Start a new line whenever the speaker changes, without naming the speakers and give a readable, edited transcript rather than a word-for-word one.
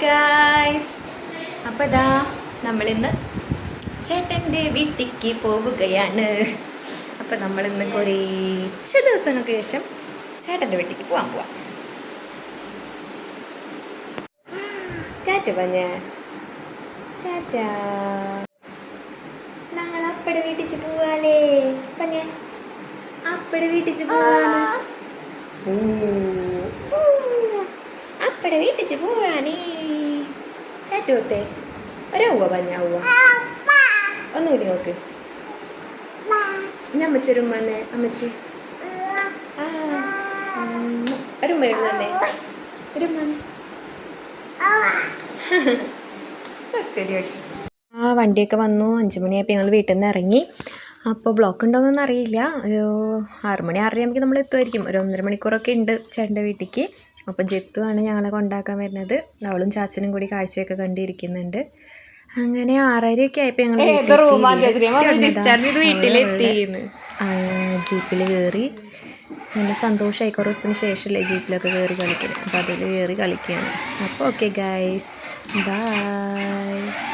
Guys, അപ്പോൾ ഇതാ നമ്മളിന്ന് ചേട്ടൻ്റെ വീട്ടിലേക്ക് പോവുകയാണ്. അപ്പോൾ നമ്മളിന്ന് കുറച്ച് ദിവസങ്ങൾക്ക് ശേഷം ചേട്ടൻ്റെ വീട്ടിലേക്ക് പോവാം. ടാറ്റ പറഞ്ഞ ടാറ്റ. ഞങ്ങൾ അപ്പടെ വീട്ടിച്ച് പോവാലേ പറഞ്ഞ അപ്പടെ വീട്ടിച്ച് പോവാണ്. അപ്പടെ വീട്ടിച്ച് പോവാനേ ടാറ്റോത്തെ ഒരവ്വ പറഞ്ഞ അവ്വ ഒന്നുകൂടി നോക്ക്. അമ്മച്ചൊരുമ്മന്നെ അമ്മച്ചി ഒരുമ്മ തന്നെ ഒരുമ്മന്നെ ചക്കരി. വണ്ടിയൊക്കെ വന്നു. 5 മണിയായപ്പോൾ ഞങ്ങൾ വീട്ടിൽ നിന്ന് ഇറങ്ങി. അപ്പോൾ ബ്ലോക്ക് ഉണ്ടോയെന്നൊന്നും അറിയില്ല. ഒരു 6 മണി 6:30 ആകുമ്പോൾ നമ്മൾ എത്തുമായിരിക്കും. ഒരു 1.5 മണിക്കൂറൊക്കെ ഉണ്ട് ചേട്ടൻ്റെ വീട്ടിലേക്ക്. അപ്പോൾ ജിത്തു ആണ് ഞങ്ങളെ കൊണ്ടാക്കാൻ വരുന്നത്. അവളും ചാച്ചനും കൂടി കാഴ്ചയൊക്കെ കണ്ടിരിക്കുന്നുണ്ട്. അങ്ങനെ 6:30 ആയപ്പോൾ ഞങ്ങൾ ജീപ്പിൽ കയറി. നല്ല സന്തോഷമായി. കുറേ ദിവസത്തിന് ശേഷമല്ലേ ജീപ്പിലൊക്കെ കയറി കളിക്കുന്നത്. അപ്പോൾ അതിൽ കയറി കളിക്കുകയാണ്. അപ്പോൾ ഓക്കെ ഗൈസ്, ബൈ.